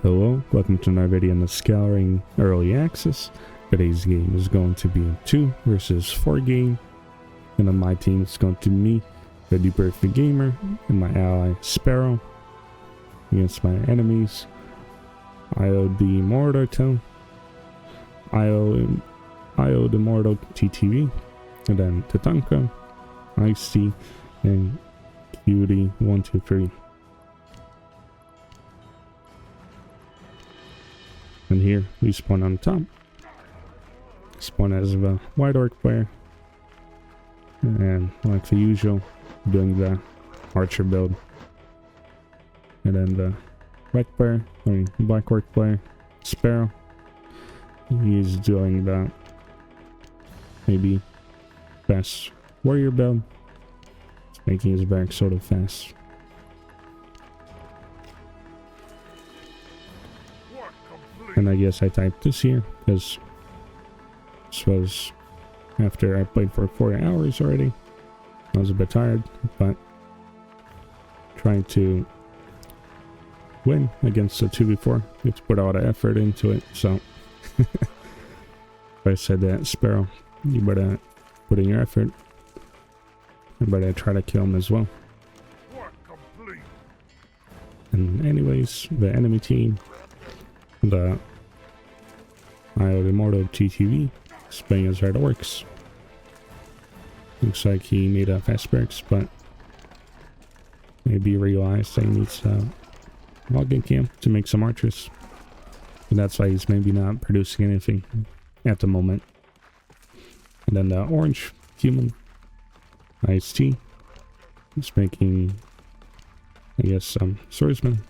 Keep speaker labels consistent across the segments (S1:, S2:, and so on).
S1: Hello, welcome to another video in the Scouring Early Access. Today's game is going to be a 2 versus 4 game. And on my team it's going to be me, the Perfect Gamer, and my ally Sparrow. Against my enemies, Io the Mortal, Io the Mortal TTV, and then Tatanka, Ice-T, and Cutie123. And here we spawn on top. Spawn as a white orc player, and like the usual, doing the archer build. And then the white player, black orc player, Sparrow, he's doing the maybe fast warrior build. It's making his back sort of fast. And I guess I typed this here because this was after I played for 4 hours already. I was a bit tired, but trying to win against the 2v4, you have to put a lot of effort into it. So I said that, Sparrow, you better put in your effort. You better try to kill him as well. And anyways, the enemy team, the Io the Mortal TTV, is playing as red orcs. Looks like he made a fast barracks, but maybe realized that he needs a logging camp to make some archers. And that's why he's maybe not producing anything at the moment. And then the orange human, Ice-T, is making, I guess, some swordsmen.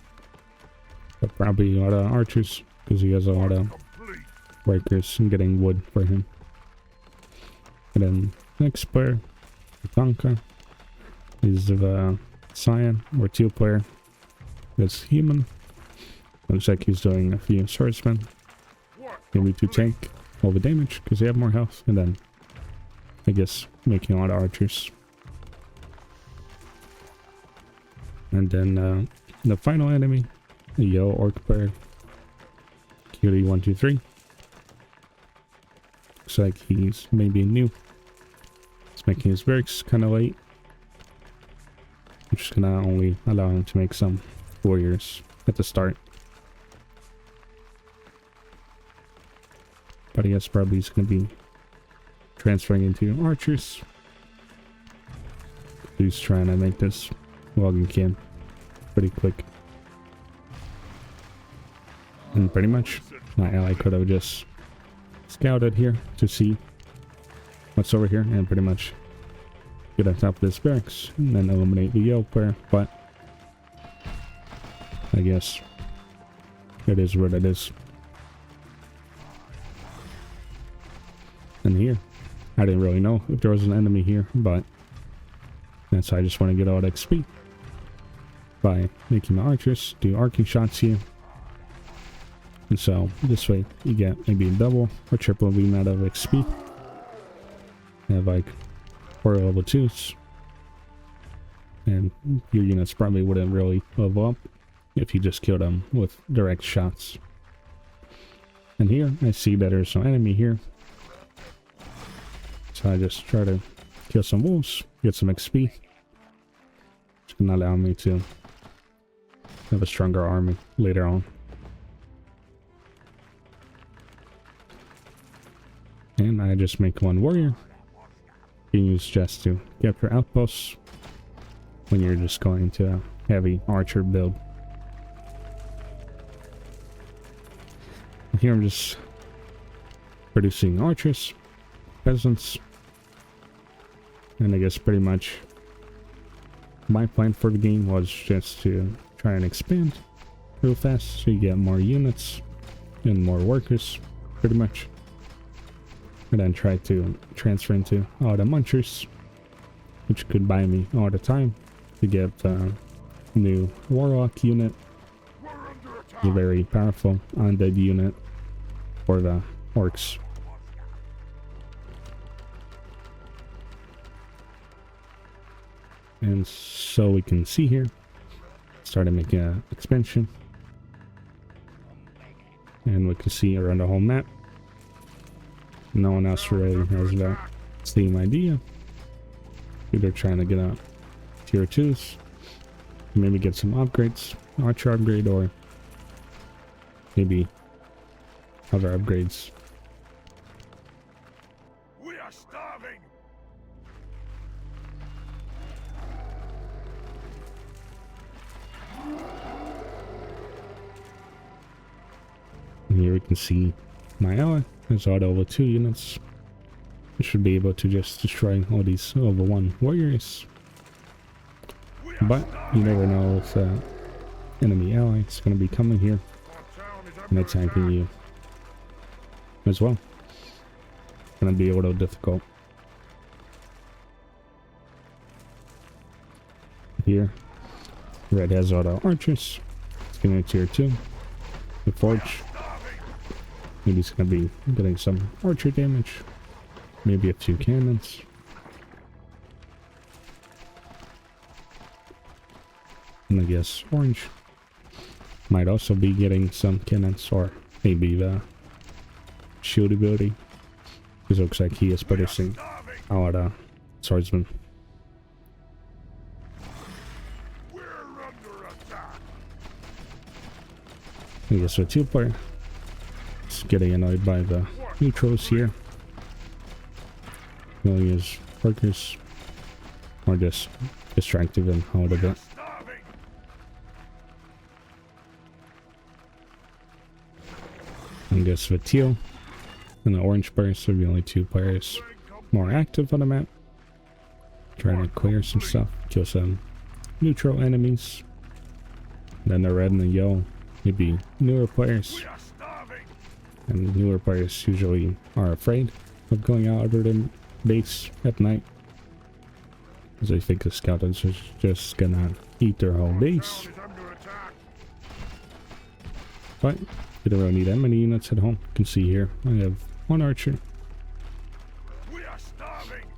S1: But probably a lot of archers, because he has a lot of workers and getting wood for him. And then next player, Tatanka, is the cyan or teal player. That's human. Looks like he's doing a few swordsmen. Maybe to tank all the damage because they have more health. And then I guess making a lot of archers. And then the final enemy, the yellow orc player, Cutie123. Looks like he's maybe new. He's making his barracks kind of late, which is gonna only allow him to make some warriors at the start. But I guess probably he's gonna be transferring into archers. He's trying to make this logging camp pretty quick. And pretty much my ally could have just scouted here to see what's over here and pretty much get on top of this barracks and then eliminate the yellow player, but I guess it is what it is. And here, I didn't really know if there was an enemy here, but that's why I just want to get all that XP by making my archers do arcing shots here. And so this way you get maybe a double or triple the amount of XP. You have like 4 level 2s. And your units probably wouldn't really level up if you just killed them with direct shots. And here I see that there's no enemy here. So I just try to kill some wolves, get some XP. It's gonna allow me to have a stronger army later on. And I just make one warrior. You can use just to capture outposts when you're just going to a heavy archer build. Here I'm just producing archers, peasants, and I guess pretty much my plan for the game was just to try and expand real fast so you get more units and more workers, pretty much. And then try to transfer into all the munchers, which could buy me all the time to get a new warlock unit. A very powerful undead unit for the orcs. And so we can see here, started making an expansion. and we can see around the whole map. No one else really has that same idea. They're trying to get out tier 2s, maybe get some upgrades, archer upgrade, or maybe other upgrades.
S2: We are starving.
S1: And here we can see my ally has auto level 2 units. I should be able to just destroy all these level 1 warriors. But you never know if enemy ally is going to be coming here and attacking you as well. It's going to be a little difficult. Here, red has auto archers. It's going to tier 2. The forge. Maybe it's going to be getting some archer damage. Maybe a few cannons. And I guess orange might also be getting some cannons, or maybe the shield ability. Because it looks like he is producing a lot of swordsmen.
S2: We're under attack.
S1: I guess the 2-player is getting annoyed by the neutrals here. Killing his workers, or just distracting them out of it. I guess the teal and the orange players are the only 2 players more active on the map. Trying to clear some stuff, kill some neutral enemies. Then the red and the yellow, maybe newer players. And newer players usually are afraid of going out of their base at night, because they think the skeletons are just gonna eat their whole base. But you don't really need that many units at home. You can see here I have 1 archer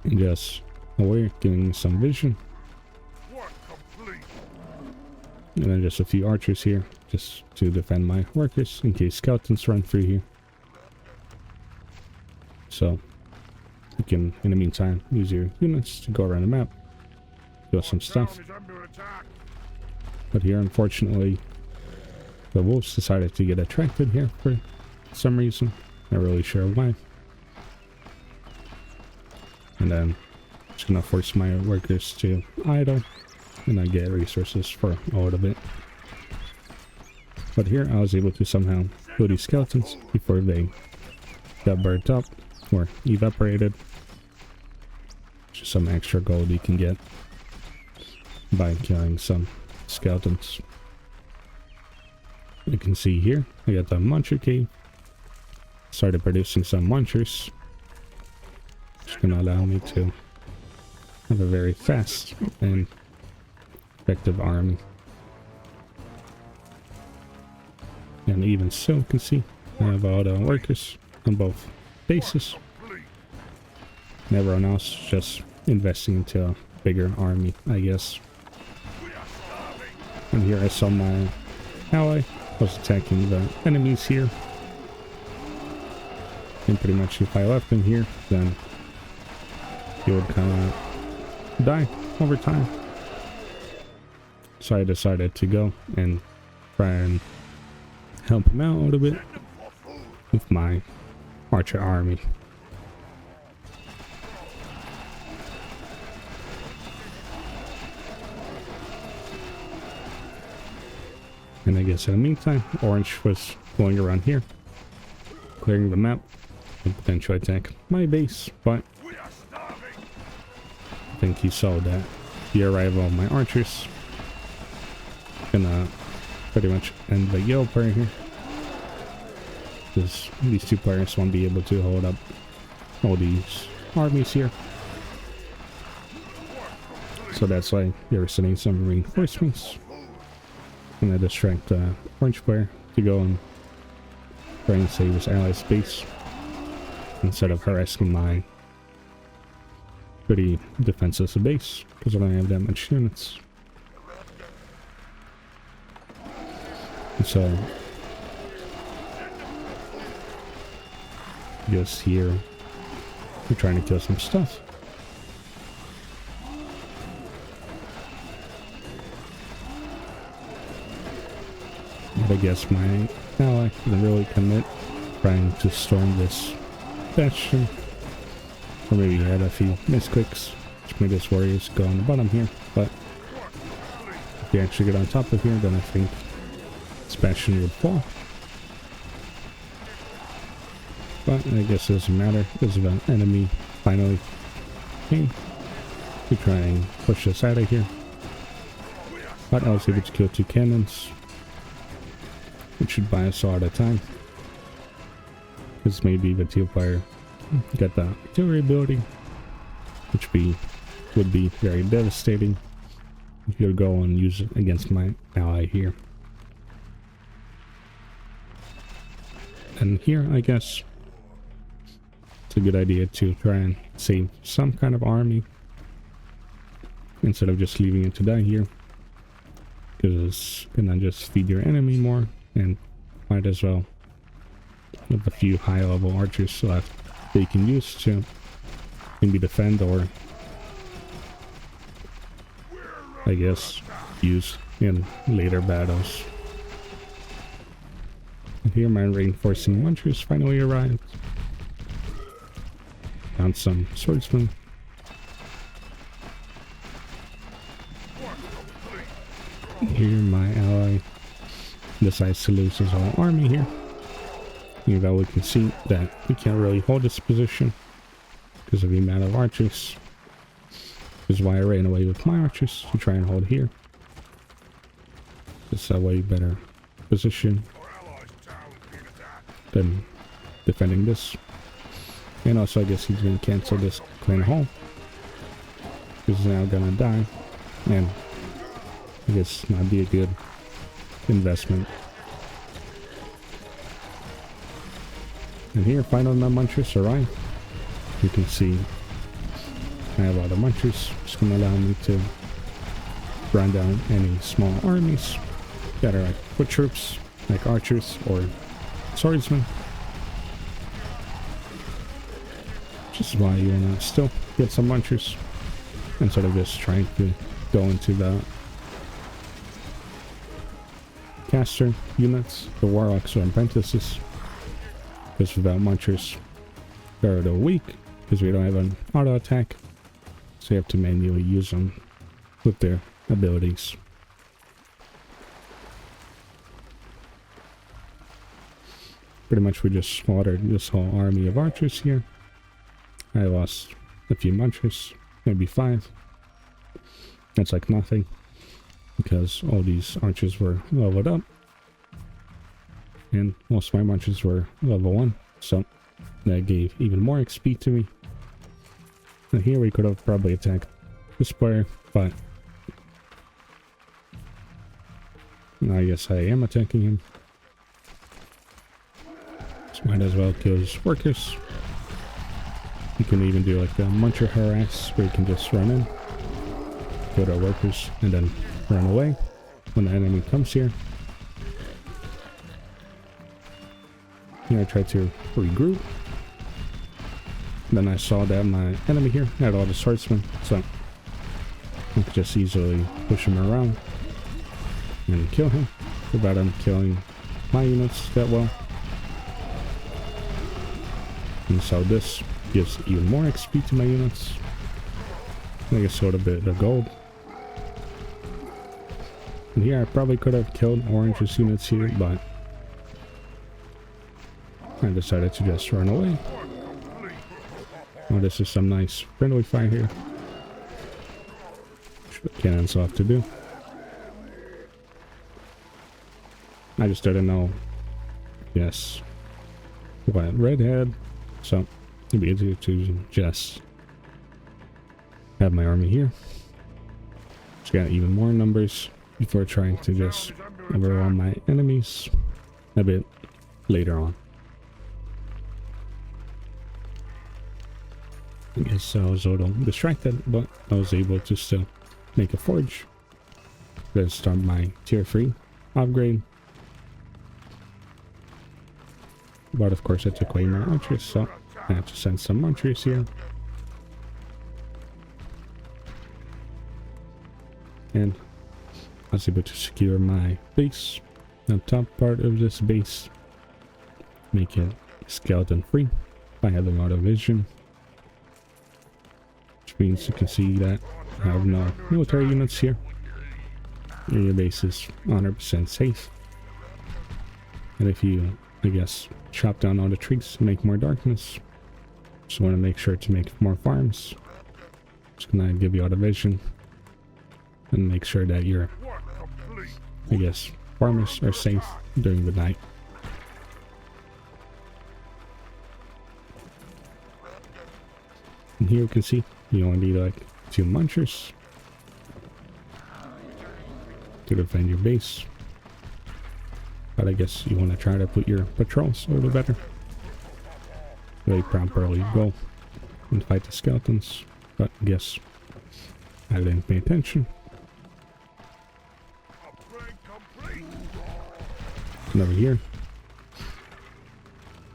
S1: and just aware, giving some vision, and then just a few archers here just to defend my workers in case skeletons run through here. So you can, in the meantime, use your units to go around the map, do some stuff. But here, unfortunately, the wolves decided to get attracted here for some reason. Not really sure why. And then just gonna force my workers to idle, and I get resources for all of it. But here, I was able to somehow kill these skeletons before they got burnt up or evaporated. Just some extra gold you can get by killing some skeletons. You can see here, I got the muncher cave. Started producing some munchers. It's gonna allow me to have a very fast and effective army. And even so, you can see I have all the workers on both bases. And everyone else just investing into a bigger army, I guess. And here I saw my ally was attacking the enemies here. And pretty much if I left him here, then he would kind of die over time. So I decided to go and try and help him out a little bit with my archer army. And I guess in the meantime, orange was going around here, clearing the map, and potentially attack my base, but I think he saw that the arrival of my archers gonna pretty much end the yellow player here, because these 2 players won't be able to hold up all these armies here. So that's why they were sending some reinforcements. And I distract the orange player to go and try and save his ally's base instead of harassing my pretty defenseless base, because I don't have that much units. And so just here. We're trying to kill some stuff. But I guess my ally didn't really commit, trying to storm this bastion. Or maybe he had a few misclicks, which made his warriors go on the bottom here. But if you actually get on top of here, then I think this bastion would fall. But I guess it doesn't matter because the enemy finally came to try and push us out of here. But I was able to kill 2 cannons, which should buy us all at a time. Because maybe the teal fire got the artillery ability, which would be very devastating if you go and use it against my ally here. And here, I guess, it's a good idea to try and save some kind of army instead of just leaving it to die here, because it's gonna just feed your enemy more, and might as well with a few high level archers left they can use to maybe defend, or I guess use in later battles. And here my reinforcing munchers finally arrived. Found some swordsmen. Here my ally decides to lose his whole army here. You know, we can see that we can't really hold this position because of the amount of archers. This is why I ran away with my archers to try and hold here. This is a way better position than defending this. And also I guess he's going to cancel this clan hall. This is now going to die. And I guess not be a good investment. And here, finally my munchers arrive. You can see I have a lot of munchers. It's going to allow me to run down any small armies that are like foot troops, like archers or swordsmen. Which is why you want to still get some munchers instead of just trying to go into the caster units, the warlocks or apprentices. Because without munchers, they're a little weak because we don't have an auto attack, so you have to manually use them with their abilities. Pretty much we just slaughtered this whole army of archers here. I lost a few munchers, maybe 5. That's like nothing because all these archers were leveled up. And most of my munchers were level 1, so that gave even more XP to me. And here we could have probably attacked this player, but I guess I am attacking him. So might as well kill his workers. You can even do like the muncher harass, where you can just run in, kill their workers, and then run away when the enemy comes here. Here I tried to regroup. Then I saw that my enemy here had all the swordsmen, so I could just easily push him around and kill him without him killing my units that well. And so this gives even more XP to my units. I guess a little bit of gold. And here I probably could have killed orange's units here, but I decided to just run away. Oh, this is some nice friendly fire here. Which the cannons will have to do. I just didn't know. Yes. What red had. So it'd be easier to just have my army here. Just got even more numbers before trying to just overwhelm my enemies a bit later on. I guess I was a little distracted, but I was able to still make a forge. Then start my tier 3 upgrade. but of course I took away my munchers, so I have to send some munchers here. And I was able to secure my base, the top part of this base, make it skeleton free by having auto vision, which means you can see that I have no military units here. Your base is 100% safe. And if you, I guess, chop down all the trees to make more darkness, just want to make sure to make more farms. Just gonna give you auto vision and make sure that your, I guess, farmers are safe during the night. And here you can see you only need like 2 munchers to defend your base. But I guess you want to try to put your patrols a little better. Really properly go and fight the skeletons. But I guess I didn't pay attention. And over here,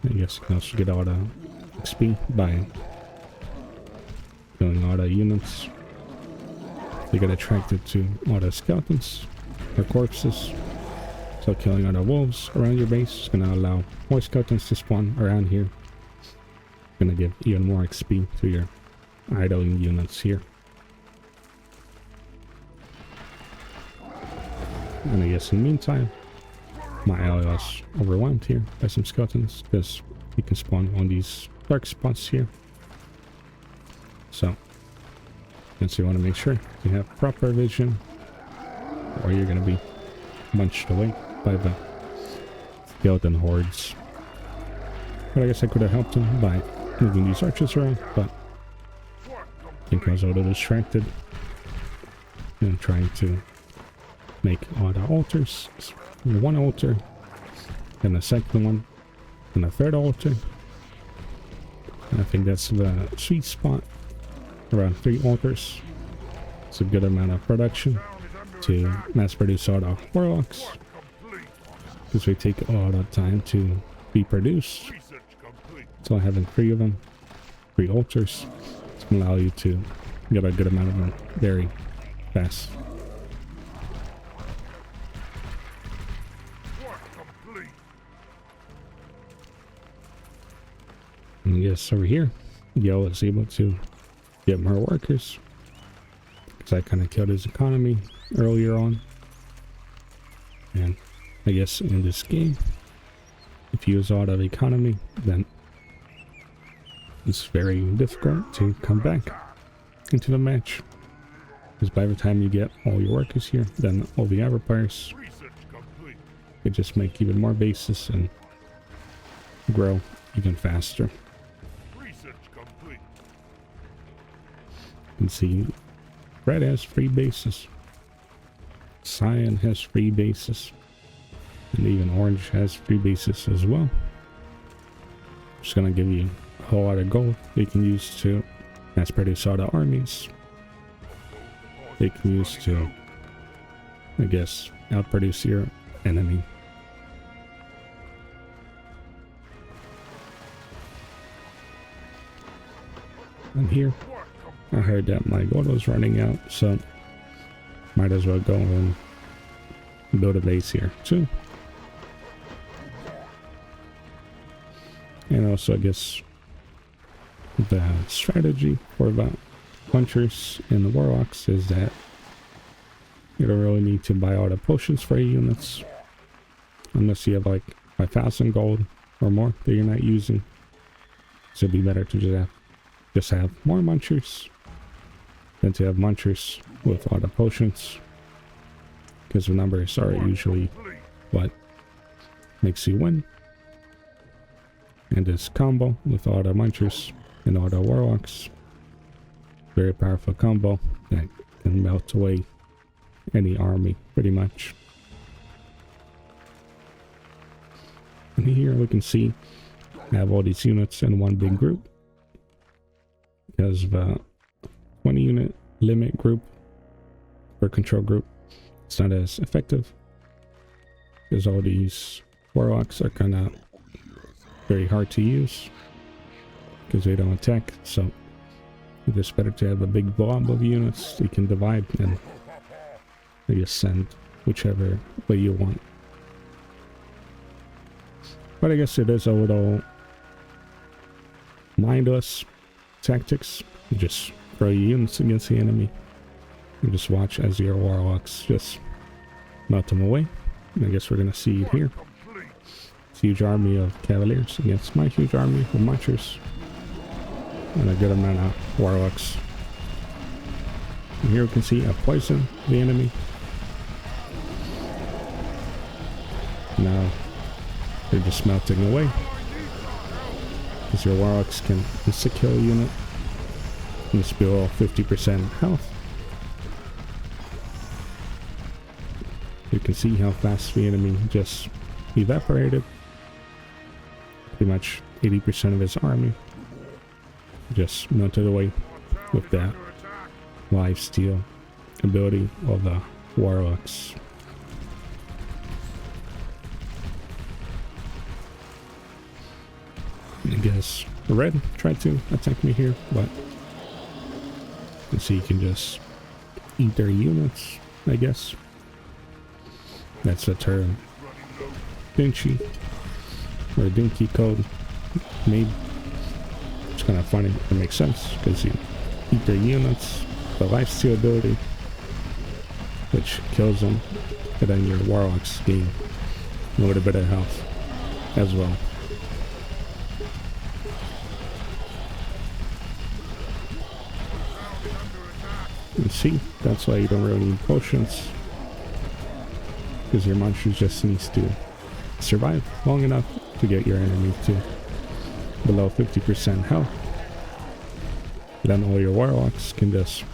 S1: I guess you can also get all the XP by killing all the units. They get attracted to all the skeletons or corpses. So killing all the wolves around your base is going to allow more skeletons to spawn around here. Going to give even more XP to your idling units here. And I guess in the meantime, my ally is overwhelmed here by some skeletons because you can spawn on these dark spots here. So you want to make sure you have proper vision, or you're going to be munched away by the skeleton hordes. But I guess I could have helped him by moving these archers around, but I think I was a little distracted and trying to make all the altars. One altar, then a second one, and a third altar. And I think that's the sweet spot. Around 3 altars. It's a good amount of production to mass produce all the warlocks, because they take a lot of time to be produced. So having 3 of them, 3 altars, it's going to allow you to get a good amount of them very fast. And yes, over here, Yell is able to get more workers, because I kind of killed his economy earlier on. And I guess in this game, if you use out of economy, then it's very difficult to come back into the match, because by the time you get all your workers here, then all the empires, they just make even more bases and grow even faster. You can see red has 3 bases, cyan has 3 bases, and even orange has 3 bases as well. Just gonna give you a whole lot of gold they can use to mass produce all the armies. They can use to, I guess, outproduce your enemy. And here, I heard that my gold was running out, so might as well go and build a base here too. And also, I guess the strategy for the munchers and the warlocks is that you don't really need to buy all the potions for your units unless you have like 5,000 gold or more that you're not using. So it'd be better to just have more munchers than to have munchers with all the potions, because the numbers are usually what makes you win. And this combo with all the munchers and all the warlocks, very powerful combo that can melt away any army pretty much. And here we can see I have all these units in one big group, because the 20 unit limit group or control group, it's not as effective, because all these warlocks are kind of very hard to use because they don't attack, so it's just better to have a big blob of units you can divide and you just send whichever way you want. But I guess it is a little mindless tactics. You just throw your units against the enemy and just watch as your warlocks just melt them away. And I guess we're gonna see it here. It's a huge army of cavaliers against my huge army of munchers and a good amount of warlocks. And here we can see I poison the enemy. Now they're just melting away because your warlocks can insta-kill a unit and it's below 50% health. You can see how fast the enemy just evaporated. Pretty much 80% of his army just melted away with that lifesteal ability of the warlocks. I guess red tried to attack me here, but you see you can just eat their units, I guess. That's the term. Dinky or Dinky code made. It's kind of funny. It makes sense because you eat their units, the lifesteal ability, which kills them, and then your warlocks gain a little bit of health as well. You see, that's why you don't really need potions, because your monster just needs to survive long enough to get your enemy to below 50% health. Then all your warlocks can just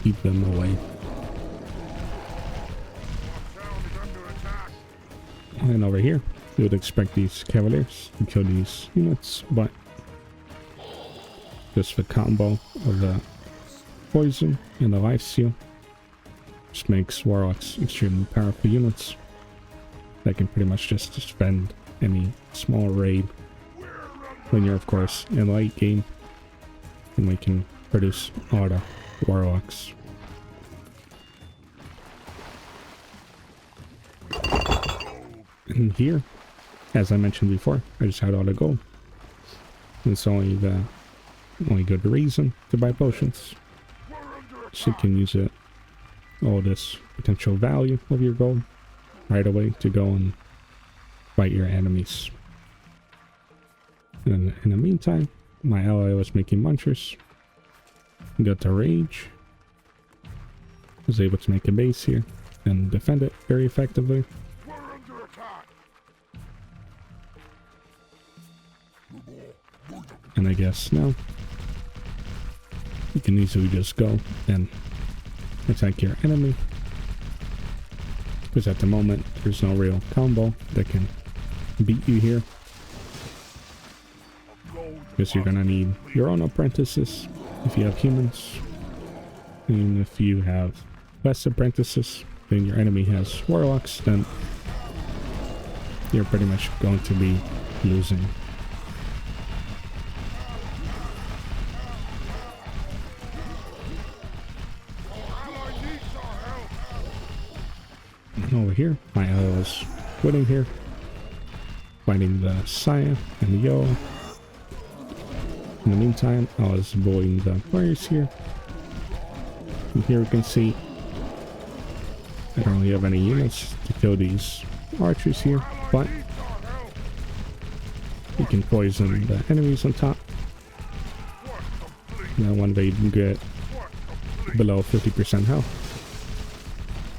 S1: keep them away. And over here, you would expect these cavaliers to kill these units, but just the combo of the poison and the lifesteal just makes warlocks extremely powerful units that can pretty much just defend any small raid when you're of course in late game, and we can produce a lot of warlocks. And here, as I mentioned before, I just had all the gold. It's only the only good reason to buy potions. So you can use it, all this potential value of your gold right away to go and fight your enemies. And in the meantime, my ally was making munchers. Got to rage. Was able to make a base here and defend it very effectively. And I guess now you can easily just go and attack your enemy, because at the moment there's no real combo that can beat you here, because you're gonna need your own apprentices if you have humans, and if you have less apprentices then your enemy has warlocks, then you're pretty much going to be losing. Over here, my ally was winning here, fighting the Saya and the Yellow. In the meantime, I was bullying the players here. And here we can see I don't really have any units to kill these archers here, but you can poison the enemies on top. Now when they get below 50% health,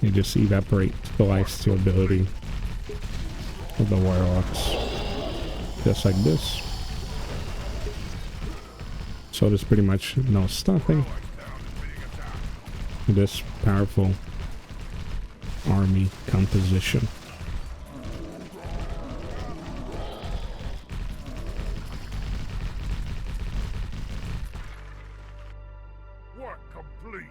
S1: they just evaporate the lifesteal ability of the warlocks, just like this. So there's pretty much no stopping this powerful army composition.
S2: Work complete.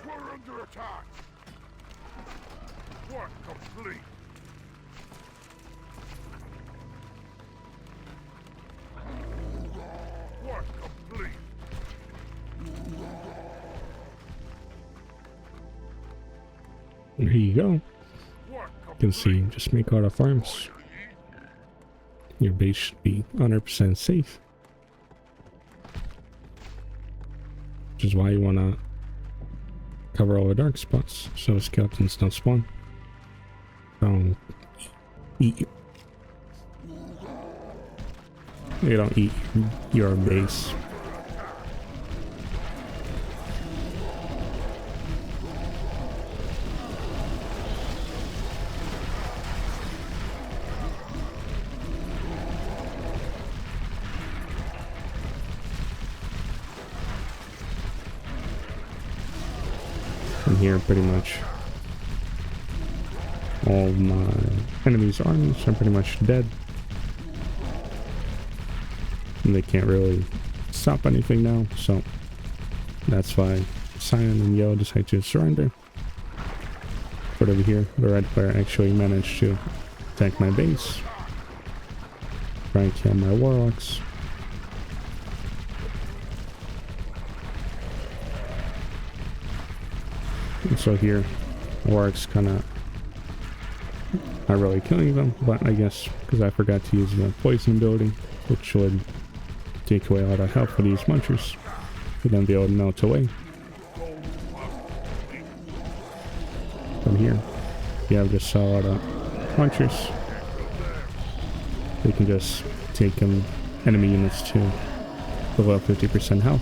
S2: We're under attack. Work complete.
S1: There you go.
S2: Work
S1: You can see, just make all the farms. Your base should be 100% safe. Which is why you want to cover all the dark spots so the skeletons don't spawn. Don't eat. They don't eat your base. And here, pretty much all of my enemies' armies are pretty much dead. And they can't really stop anything now, so that's why Cyan and Yellow decide to surrender. But over here, the red player actually managed to attack my base, try and kill my warlocks. And so here, warlocks kind of not really killing them, but I guess because I forgot to use the poison ability, which would take away a lot of health for these munchers, and then be able to melt away. From here, you have just a lot of munchers. They can just take enemy units to below 50% health,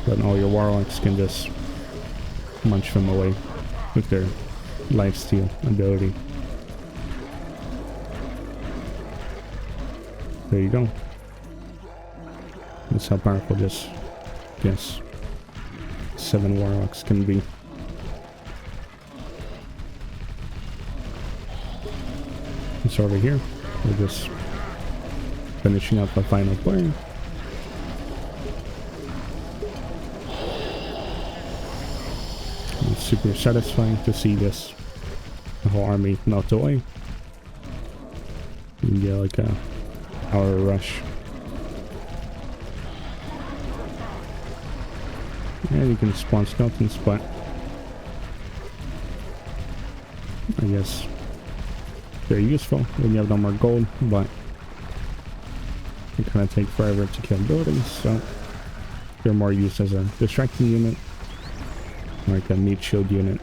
S1: but all your warlocks can just munch them away with their lifesteal ability. There you go. That's how powerful just, yes, 7 warlocks can be. And so over here, we're just finishing up the final player. It's super satisfying to see this whole army melt away. You can get like a power rush. And you can spawn skeletons, but I guess they're useful when you have no more gold, but they kind of take forever to kill buildings, so they're more used as a distracting unit, like a meat shield unit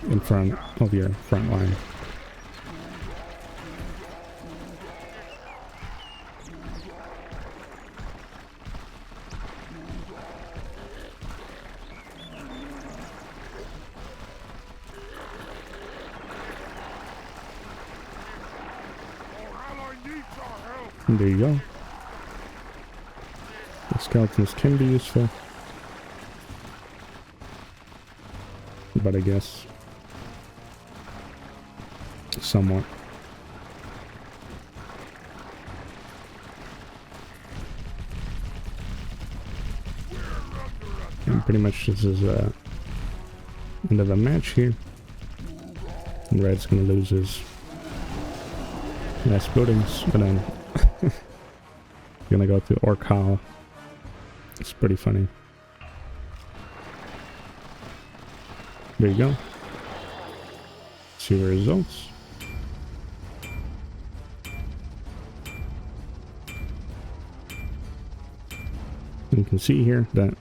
S1: in front of your front line. And there you go. The skeletons can be useful, but I guess somewhat. And pretty much this is end of the match here. And Red's gonna lose his last buildings, but then gonna go through Orc Hall. It's pretty funny. There you go. See the results. You can see here that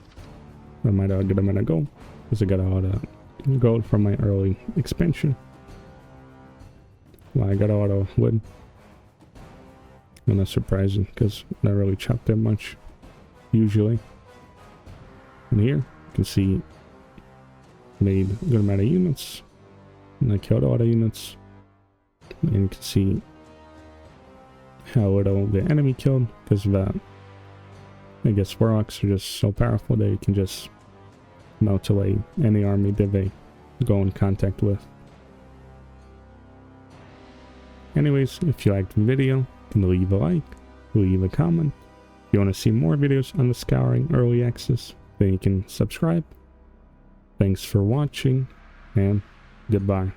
S1: I might get a minute gold because I got a lot of gold from my early expansion. Well, I got a lot of wood. And that's surprising because I don't really chop that much usually. And here you can see made a good amount of units, and I killed a lot of units, and you can see how little the enemy killed because of that. I guess warlocks are just so powerful that you can just melt away any army that they go in contact with. Anyways, if you liked the video, leave a like, leave a comment. If you want to see more videos on the Scouring Early Access, then you can subscribe. Thanks for watching, and goodbye.